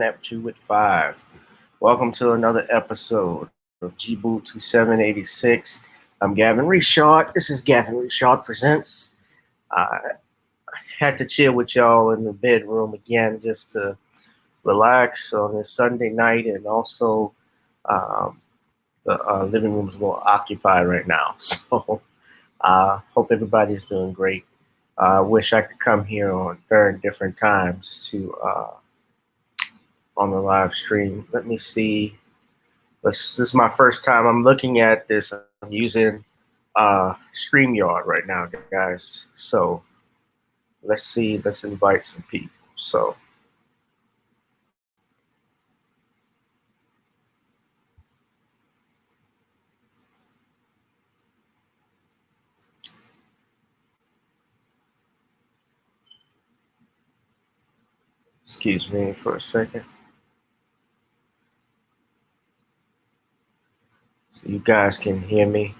Nephew with 5. Welcome to another episode of Gboot 2786. I'm Gavin Richard. This is Gavin Richard Presents. I had to chill with y'all in the bedroom again just to relax on this Sunday night, and also um, the living room is a little occupied right now. So hope everybody's doing great. I wish I could come here during different times to on the live stream. Let me see. This is my first time. I'm looking at this. I'm using StreamYard right now, guys. So let's see. Let's invite some people. So excuse me for a second. So you guys can hear me.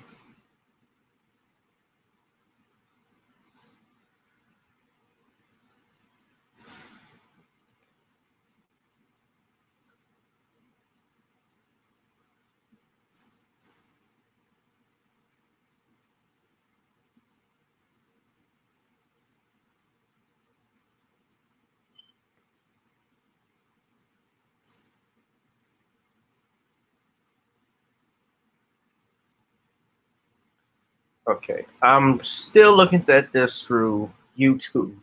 Okay, I'm still looking at this through YouTube.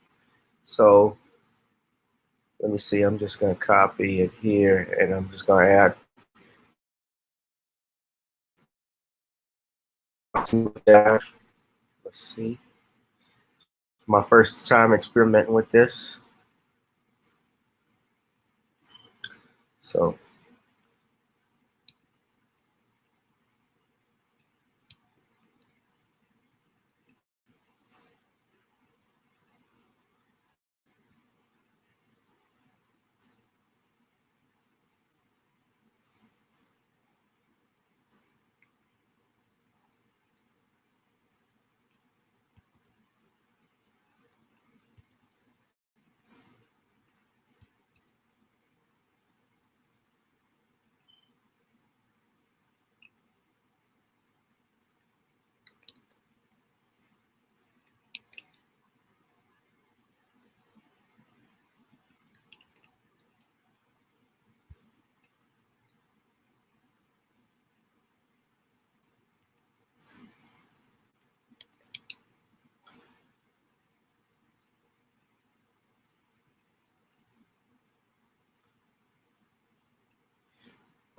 So let me see. I'm just going to copy it here, and I'm just going to add. Let's see. My first time experimenting with this. So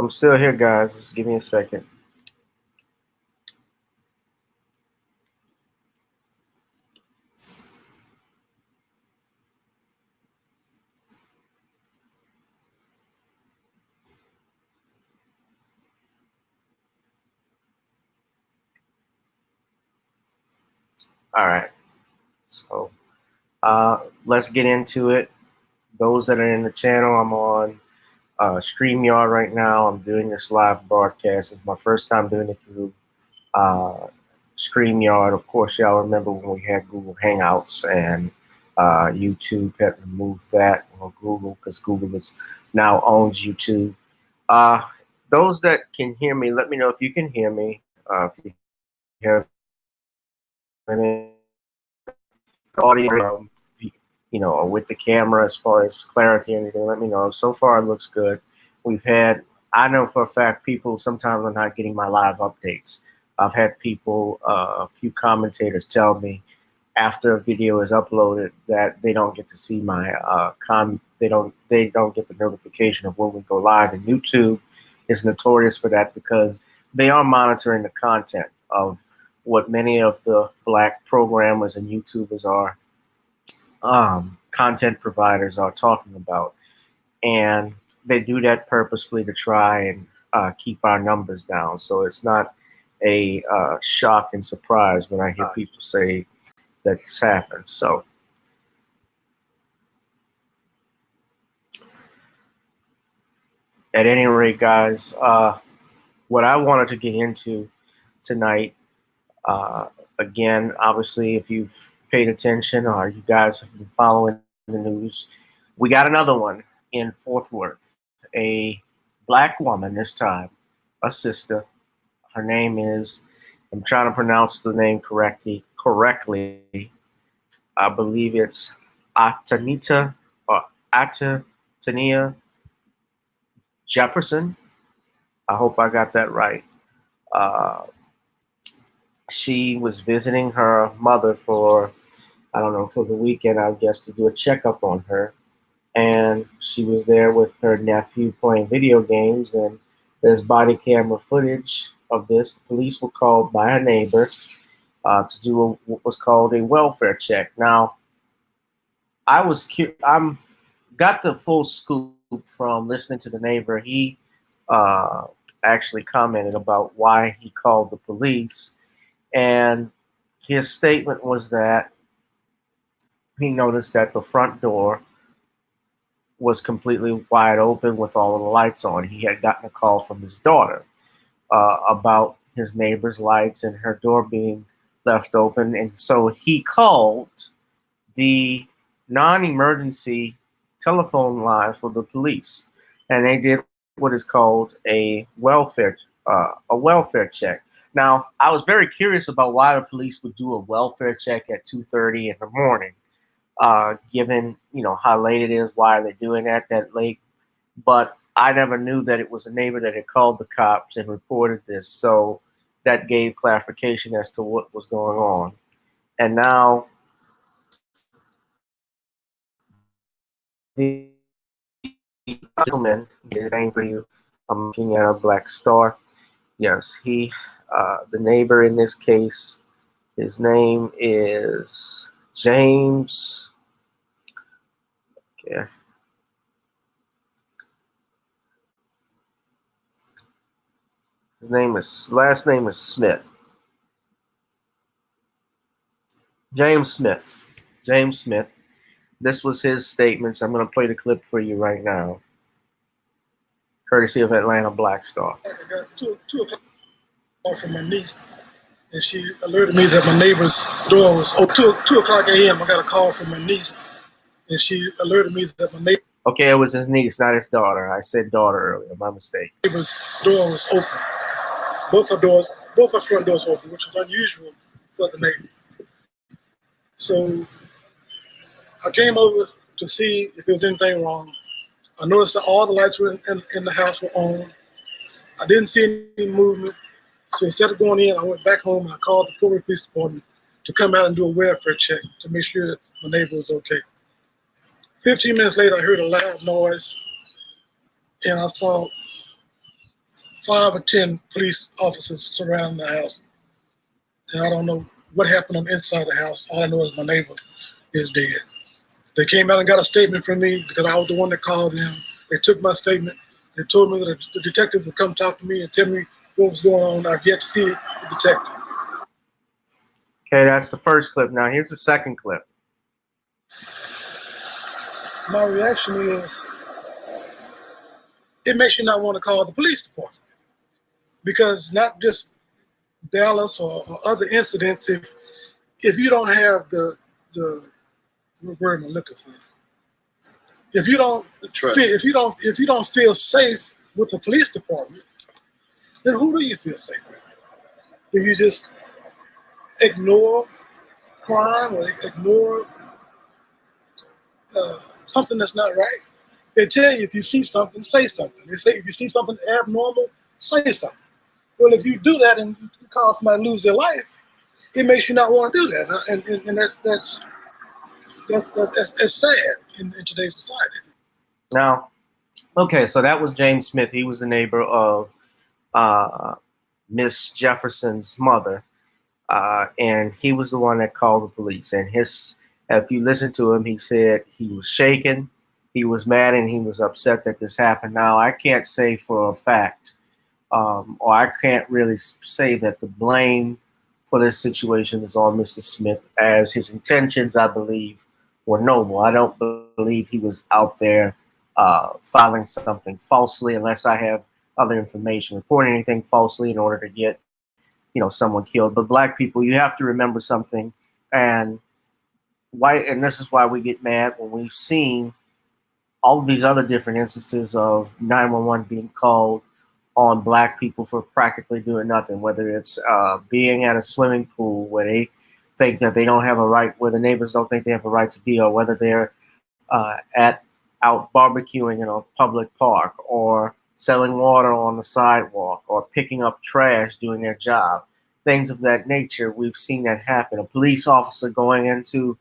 I'm still here, guys. Just give me a second. All right. So let's get into it. Those that are in the channel, I'm on StreamYard right now. I'm doing this live broadcast. It's my first time doing it through StreamYard. Of course, y'all remember when we had Google Hangouts, and YouTube had removed that, or Google, because Google now owns YouTube. Uh, those that can hear me, let me know if you can hear me. If you have any audio, or with the camera as far as clarity and anything, let me know. So far, it looks good. I know for a fact, people sometimes are not getting my live updates. I've had people, a few commentators tell me after a video is uploaded that they don't get to see my they don't get the notification of when we go live. And YouTube is notorious for that, because they are monitoring the content of what many of the Black programmers and YouTubers are, content providers are talking about. And they do that purposefully to try and keep our numbers down. So it's not a shock and surprise when I hear people say that it's happened. So at any rate, guys, what I wanted to get into tonight, again, obviously, if you've paid attention or you guys have been following the news, we got another one. in Fort Worth. A black woman this time, a sister. Her name is, I'm trying to pronounce the name correctly. I believe it's Atanita or Atatiana Jefferson. I hope I got that right. Uh, she was visiting her mother for, I don't know, for the weekend, I guess, to do a checkup on her. And she was there with her nephew playing video games, and there's body camera footage of this. The police were called by her neighbor to do what was called a welfare check. Now, I'm got the full scoop from listening to the neighbor. He uh, actually commented about why he called the police, and his statement was that he noticed that the front door was completely wide open with all of the lights on. He had gotten a call from his daughter about his neighbor's lights and her door being left open, and so he called the non-emergency telephone line for the police, and they did what is called a welfare check. Now, I was very curious about why the police would do a welfare check at 2:30 in the morning, given how late it is. Why are they doing that late? But I never knew that it was a neighbor that had called the cops and reported this, so that gave clarification as to what was going on. And now the gentleman, his name for you, I'm looking at a black star. Yes, the neighbor in this case, his name is James. Okay. Last name is Smith. James Smith. James Smith. This was his statements. I'm going to play the clip for you right now, courtesy of Atlanta Black Star. I got two o'clock from my niece, and she alerted me that my neighbor's door was open. 2 o'clock a.m. I got a call from my niece, and she alerted me that my Okay, it was his niece, not his daughter. I said daughter earlier. My mistake. Neighbor's door was open. Both her front doors were open, which was unusual for the neighbor. So I came over to see if there was anything wrong. I noticed that all the lights were in the house were on. I didn't see any movement. So instead of going in, I went back home and I called the Fort Worth Police Department to come out and do a welfare check to make sure that my neighbor was okay. 15 minutes later, I heard a loud noise, and I saw 5 or 10 police officers surrounding the house. And I don't know what happened on the inside of the house. All I know is my neighbor is dead. They came out and got a statement from me because I was the one that called them. They took my statement. They told me that the detective would come talk to me and tell me what was going on. I've yet to see the detective. Okay, that's the first clip. Now here's the second clip. My reaction is, it makes you not want to call the police department, because not just Dallas or other incidents. If you don't have the what word am I looking for? If you don't feel safe with the police department, then who do you feel safe with? Do you just ignore crime or ignore something that's not right? They tell you if you see something, say something. They say if you see something abnormal, say something. Well, if you do that and you cause somebody to lose their life, it makes you not want to do that, and that's sad in today's society. Now, okay, so that was James Smith. He was the neighbor of Miss Jefferson's mother, and he was the one that called the police. And if you listen to him, he said he was shaken, he was mad, and he was upset that this happened. Now, I can't say for a fact, or I can't really say that the blame for this situation is on Mr. Smith, as his intentions, I believe, were noble. I don't believe he was out there filing something falsely, unless I have other information, reporting anything falsely in order to get, someone killed. But black people, you have to remember something, and this is why we get mad when we've seen all of these other different instances of 911 being called on black people for practically doing nothing, whether it's being at a swimming pool where they think that they don't have a right, where the neighbors don't think they have a right to be, or whether they're at out barbecuing in a public park, or selling water on the sidewalk, or picking up trash doing their job, things of that nature. We've seen that happen. A police officer going into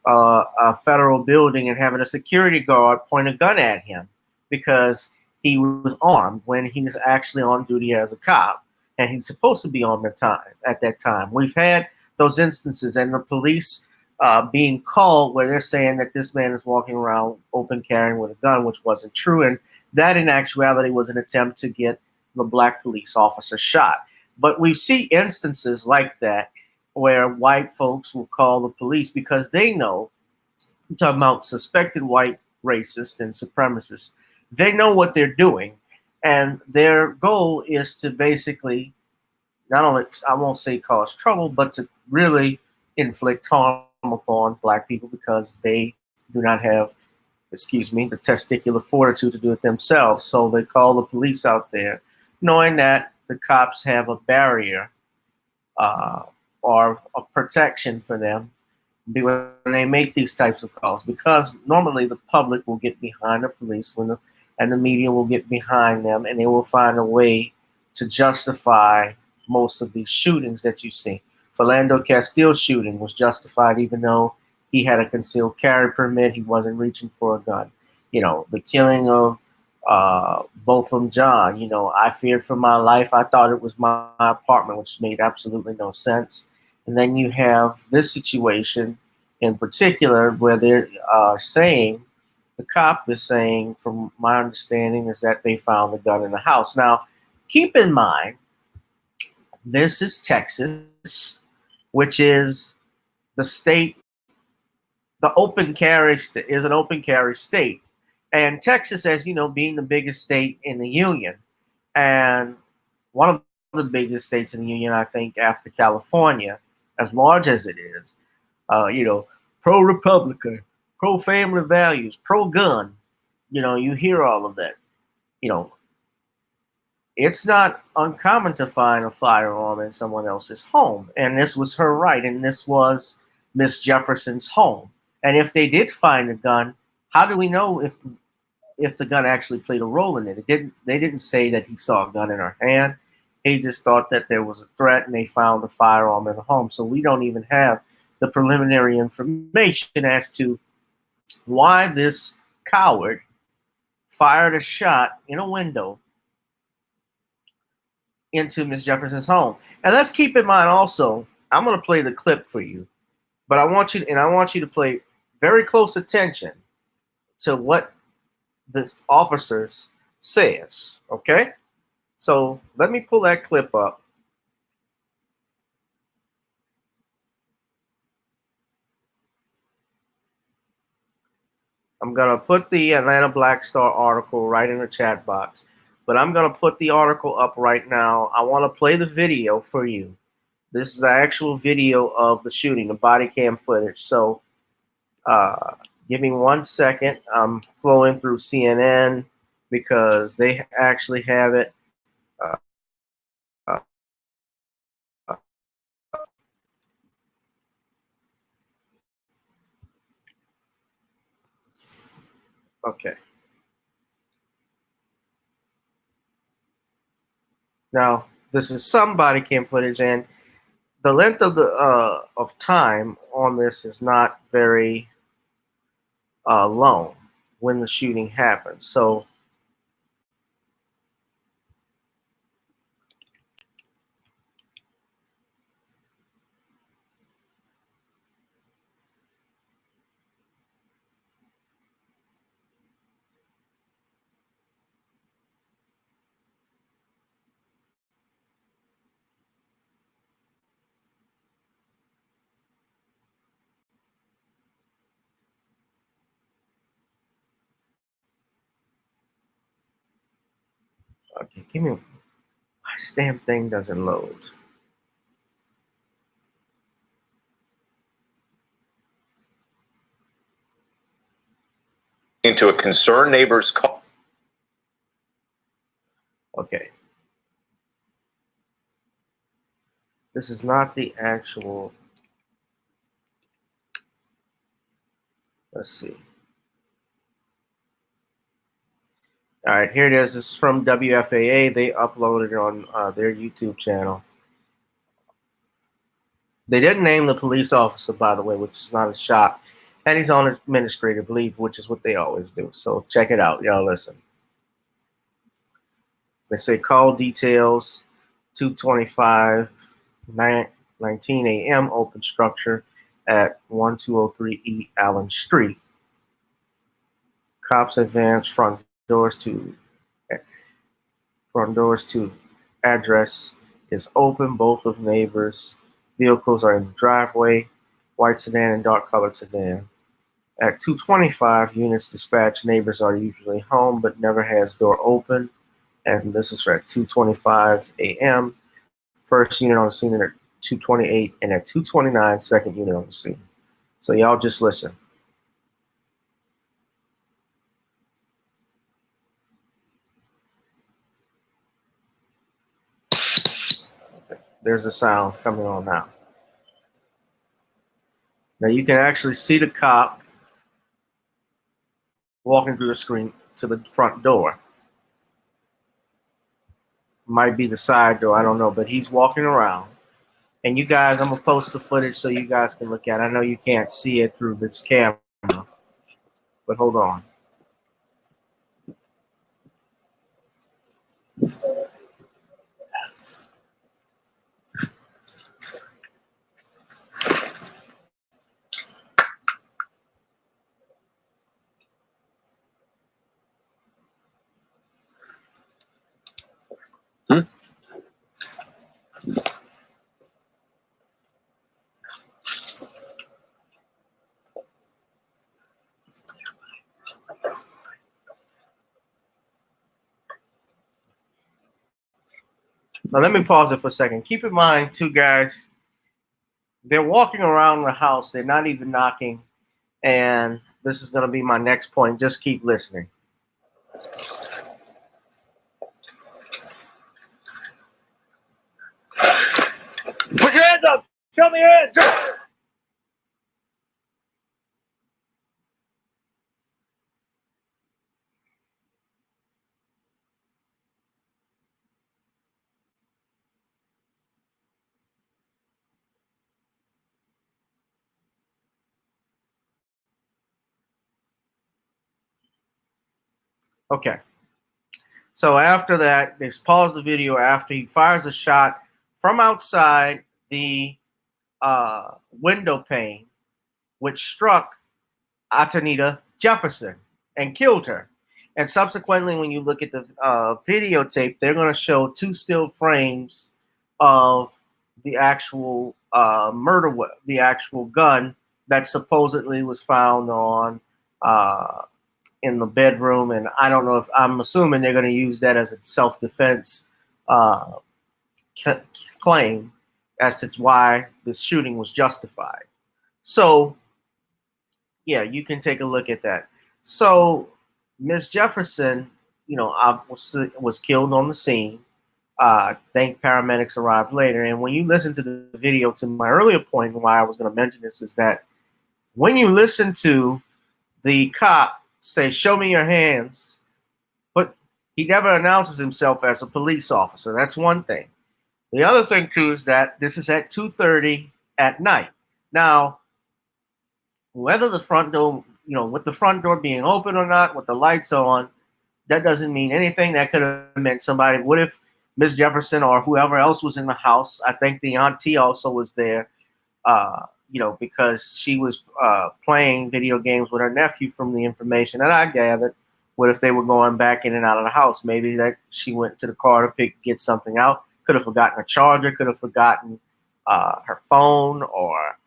a federal building and having a security guard point a gun at him because he was armed when he was actually on duty as a cop, and he's supposed to be on the time at that time. We've had those instances, and the police being called where they're saying that this man is walking around open carrying with a gun, which wasn't true, and that in actuality was an attempt to get the black police officer shot. But we see instances like that where white folks will call the police because they know, I'm talking about suspected white racists and supremacists, they know what they're doing. And their goal is to basically not only, I won't say cause trouble, but to really inflict harm upon black people because they do not have, excuse me, the testicular fortitude to do it themselves. So they call the police out there, knowing that the cops have a barrier uh, or a protection for them when they make these types of calls, because normally the public will get behind the police and the media will get behind them, and they will find a way to justify most of these shootings that you see. Philando Castile shooting was justified even though he had a concealed carry permit. He wasn't reaching for a gun. You know, the killing of Botham Jean, you know, I feared for my life. I thought it was my apartment, which made absolutely no sense. And then you have this situation in particular where they're saying, the cop is saying, from my understanding, is that they found the gun in the house. Now, keep in mind, this is Texas, which is the state, the open carry is an open carry state. And Texas, as you know, being the biggest state in the union, and one of the biggest states in the union, I think, after California, as large as it is, you know, pro Republican, pro family values, pro gun. You know, you hear all of that. You know, it's not uncommon to find a firearm in someone else's home. And this was her right. And this was Miss Jefferson's home. And if they did find a gun, how do we know if the gun actually played a role in it? They didn't say that he saw a gun in her hand. He just thought that there was a threat and they found a firearm in the home. So we don't even have the preliminary information as to why this coward fired a shot in a window into Miss Jefferson's home. And let's keep in mind also, I'm going to play the clip for you, but I want you to pay very close attention to what the officers says. Okay, so let me pull that clip up. I'm going to put the Atlanta Black Star article right in the chat box, but I'm going to put the article up right now. I want to play the video for you. This is the actual video of the shooting, the body cam footage. So give me 1 second. I'm flowing through CNN because they actually have it. Uh, uh, okay. Now, this is some body cam footage, and the length of the of time on this is not very long when the shooting happened. So okay, give me, this damn thing doesn't load. into a concerned neighbor's car. Okay. This is not the actual. Let's see. All right, here it is. This is from WFAA. They uploaded it on their YouTube channel. They didn't name the police officer, by the way, which is not a shock. And he's on administrative leave, which is what they always do. So check it out. Y'all listen. They say call details, 2:25, 19 a.m. open structure at 1203 E Allen Street. Cops advance front doors to address is open. Both of neighbors' vehicles are in the driveway. White sedan and dark colored sedan. At 2:25, units dispatch. Neighbors are usually home, but never has door open. And this is at 2:25 a.m. First unit on the scene at 2:28, and at 2:29, second unit on the scene. So y'all just listen. There's the sound coming on now. Now you can actually see the cop walking through the screen to the front door. Might be the side door, I don't know, but he's walking around. And you guys, I'm gonna post the footage so you guys can look at it. I know you can't see it through this camera, but hold on. Now let me pause it for a second. Keep in mind, too, guys, they're walking around the house. They're not even knocking. And this is going to be my next point. Just keep listening. Put your hands up. Show me your hands. Okay. So after that, they pause the video after he fires a shot from outside the window pane, which struck Ataitana Jefferson and killed her. And subsequently, when you look at the videotape, they're going to show two still frames of the actual murder, the actual gun that supposedly was found on in the bedroom. And I don't know if, I'm assuming they're going to use that as a self-defense claim as to why this shooting was justified. So, yeah, you can take a look at that. So, Miss Jefferson, you know, was killed on the scene. Think paramedics arrived later. And when you listen to the video, to my earlier point, why I was going to mention this is that when you listen to the cop say, "Show me your hands," but he never announces himself as a police officer. That's one thing. The other thing, too, is that this is at 2:30 at night. Now, whether the front door, you know, with the front door being open or not, with the lights on, that doesn't mean anything. That could have meant somebody. What if Miss Jefferson or whoever else was in the house? I think the auntie also was there, you know, because she was playing video games with her nephew from the information that I gathered. What if they were going back in and out of the house? Maybe that she went to the car to get something out. Could have forgotten a charger. Could have forgotten her phone or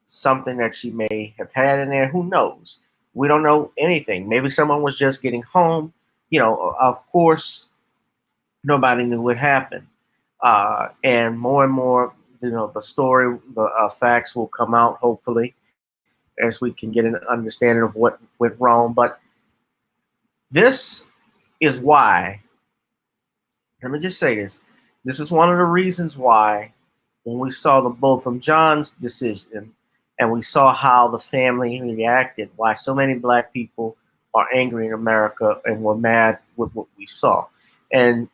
something that she may have had in there. Who knows? We don't know anything. Maybe someone was just getting home. You know, of course, nobody knew what happened. And more, you know, the story, the facts will come out, hopefully, as we can get an understanding of what went wrong. But This is why, let me just say this. This is one of the reasons why when we saw the Botham Jean's decision and we saw how the family reacted, why so many black people are angry in America and were mad with what we saw. And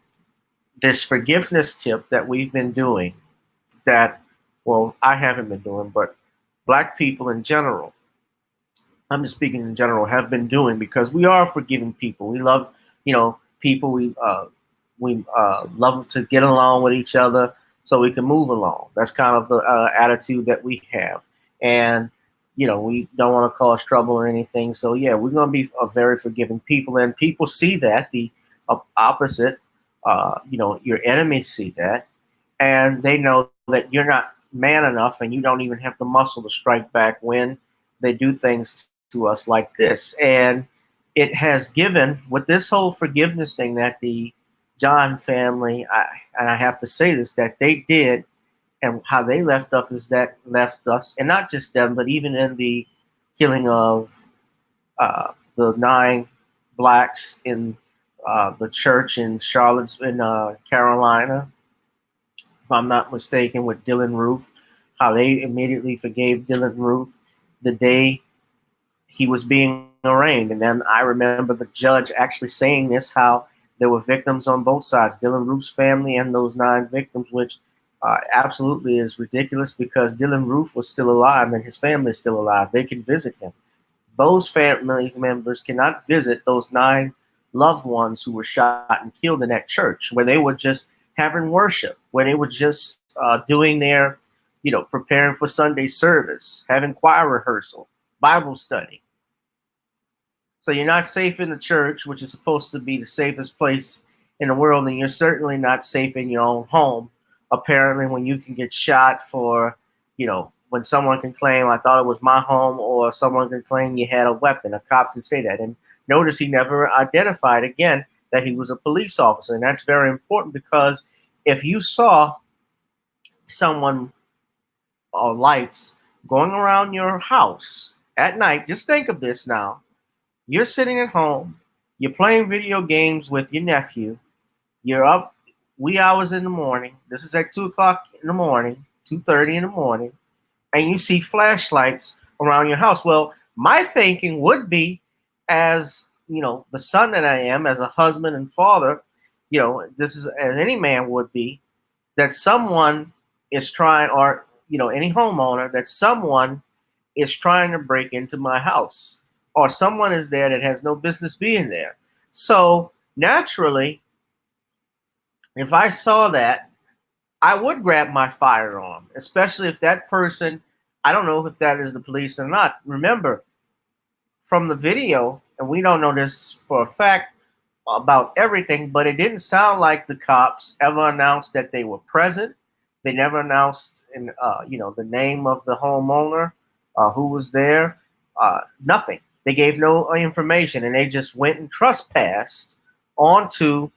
this forgiveness tip that we've been doing, that, well, I haven't been doing, but black people in general, I'm just speaking in general, have been doing, because we are forgiving people. We love, people. We love to get along with each other so we can move along. That's kind of the attitude that we have, and we don't want to cause trouble or anything. So yeah, we're going to be a very forgiving people, and people see that the opposite. Your enemies see that, and they know that you're not man enough, and you don't even have the muscle to strike back when they do things to us like this. And it has given, with this whole forgiveness thing that the John family, and I have to say this, that they did, and how they left us, and not just them, but even in the killing of the 9 blacks in the church in Charlotte, in Carolina, if I'm not mistaken, with Dylan Roof, how they immediately forgave Dylan Roof the day he was being arraigned. And then I remember the judge actually saying this, how there were victims on both sides, Dylan Roof's family and those 9 victims, which absolutely is ridiculous, because Dylan Roof was still alive and his family is still alive. They can visit him. Those family members cannot visit those 9 loved ones who were shot and killed in that church, where they were just having worship, where they were just doing their, preparing for Sunday service, having choir rehearsal, Bible study. So you're not safe in the church, which is supposed to be the safest place in the world, and you're certainly not safe in your own home. Apparently, when you can get shot for, when someone can claim, I thought it was my home, or someone can claim you had a weapon, a cop can say that. And notice he never identified again that he was a police officer. And that's very important, because if you saw someone or lights going around your house at night, just think of this now. You're sitting at home, you're playing video games with your nephew, you're up wee hours in the morning. This is at 2 o'clock in the morning, 2:30 in the morning, and you see flashlights around your house. Well, my thinking would be, as the son that I am, as a husband and father, this is as any man would be, that someone is trying, or any homeowner, that someone is trying to break into my house, or someone is there that has no business being there. So naturally, if I saw that, I would grab my firearm, especially if that person, I don't know if that is the police or not. Remember, from the video, and we don't know this for a fact about everything, but it didn't sound like the cops ever announced that they were present. They never announced, the name of the homeowner, who was there. Nothing. They gave no information, and they just went and trespassed onto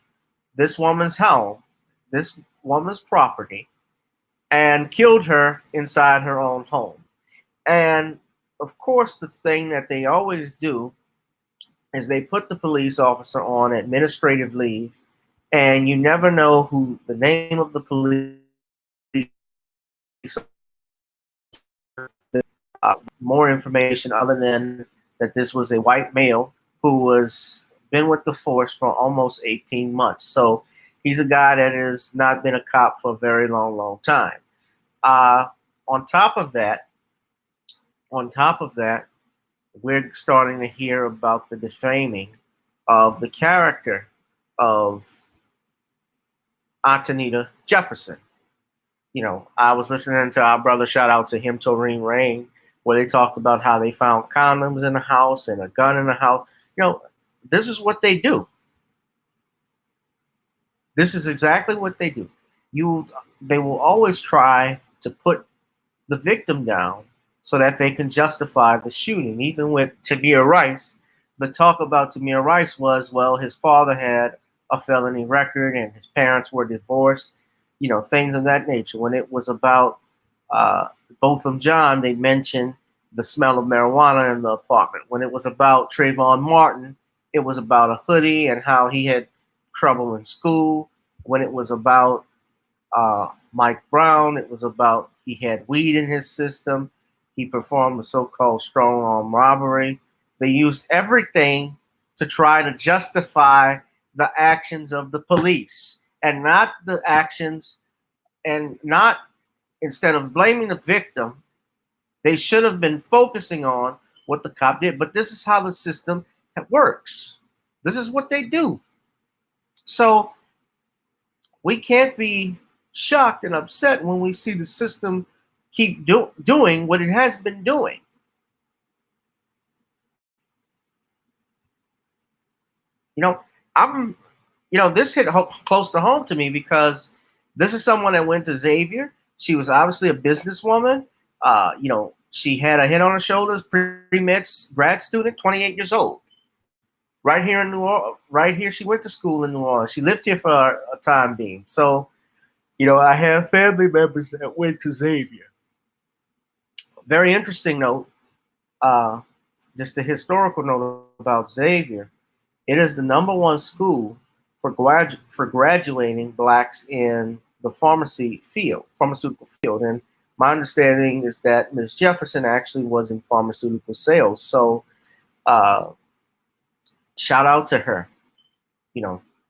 this woman's home, this woman's property, and killed her inside her own home. And of course, the thing that they always do is they put the police officer on administrative leave, and you never know who the name of the police, more information other than that this was a white male who was been with the force for almost 18 months. So he's a guy that has not been a cop for a very long time. Uh, on top of that, we're starting to hear about the defaming of the character of Ataitana Jefferson. I was listening to our brother, shout out to him, Toreen Rain, where they talked about how they found condoms in the house and a gun in the house. This is what they do. This is exactly what they do. They will always try to put the victim down so that they can justify the shooting. Even with Tamir Rice, the talk about Tamir Rice was, well, his father had a felony record and his parents were divorced, things of that nature. When it was about Botham Jean, they mentioned the smell of marijuana in the apartment. When it was about Trayvon Martin, it was about a hoodie and how he had trouble in school. When it was about Mike Brown, it was about he had weed in his system. He performed a so-called strong arm robbery. They used everything to try to justify the actions of the police and not the actions, and not, instead of blaming the victim, they should have been focusing on what the cop did. But this is how the system works. This is what they do. So we can't be shocked and upset when we see the system keep doing what it has been doing. You know, I'm, this hit close to home to me because this is someone that went to Xavier. She was obviously a businesswoman. She had a head on her shoulders, pre-med grad student, 28 years old. Right here in New Orleans, right here, she went to school in New Orleans. She lived here for a time being. So, I have family members that went to Xavier. Very interesting note, just a historical note about Xavier. It is the #1 school for graduating blacks in the pharmaceutical field. And my understanding is that Ms. Jefferson actually was in pharmaceutical sales. So shout out to her.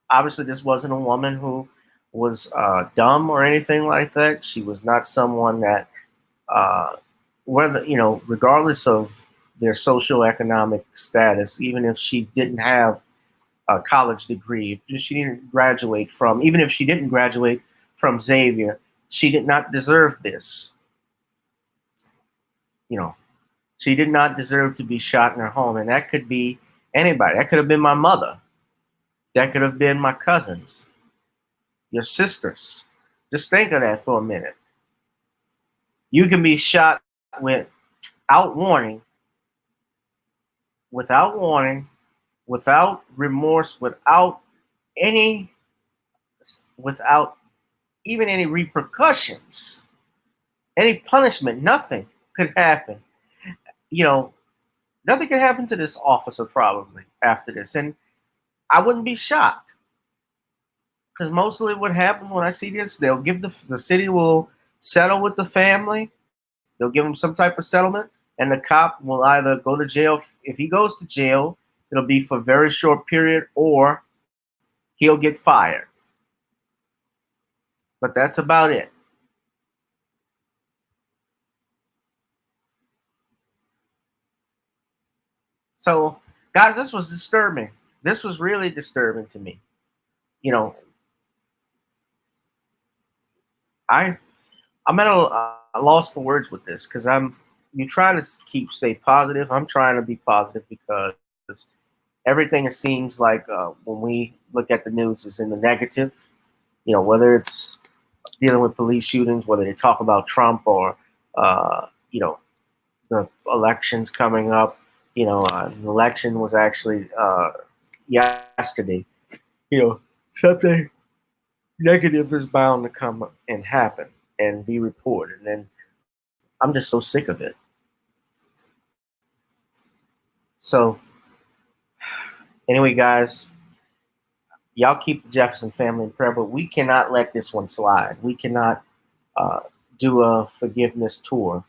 Obviously this wasn't a woman who was dumb or anything like that. She was not someone that, regardless of their socioeconomic status, even if she didn't have a college degree, if she didn't graduate from, even if she didn't graduate from Xavier, she did not deserve this. She did not deserve to be shot in her home. And that could be anybody. That could have been my mother. That could have been my cousins, your sisters. Just think of that for a minute. You can be shot without warning, without remorse, without even any repercussions, any punishment. Nothing could happen. Nothing could happen to this officer probably after this. And I wouldn't be shocked, because mostly what happens when I see this, they'll give the city will settle with the family. They'll give him some type of settlement, and the cop will either go to jail. If he goes to jail, it'll be for a very short period, or he'll get fired. But that's about it. So, guys, this was disturbing. This was really disturbing to me. I'm at a loss for words with this, because you try to stay positive. I'm trying to be positive because everything, it seems like, when we look at the news, is in the negative. Whether it's dealing with police shootings, whether they talk about Trump or the elections coming up. An election was actually yesterday. Something negative is bound to come and happen and be reported. And I'm just so sick of it. So anyway, guys, y'all keep the Jefferson family in prayer, but we cannot let this one slide. We cannot do a forgiveness tour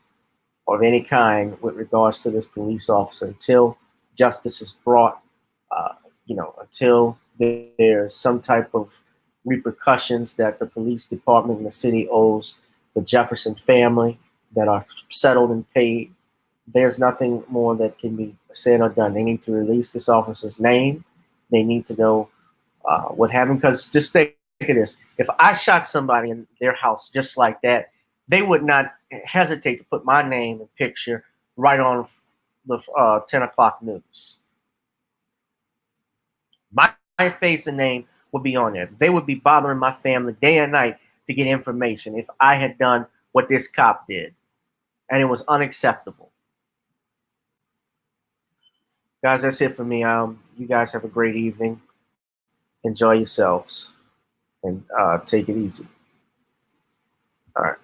of any kind with regards to this police officer until justice is brought, until there's some type of repercussions that the police department and the city owes the Jefferson family, that are settled and paid. There's nothing more that can be said or done. They need to release this officer's name. They need to know what happened. Because just think of this. If I shot somebody in their house just like that, they would not hesitate to put my name and picture right on the 10 o'clock news. My face and name would be on there. They would be bothering my family day and night to get information if I had done what this cop did. And it was unacceptable. Guys, that's it for me. You guys have a great evening. Enjoy yourselves, and take it easy. All right.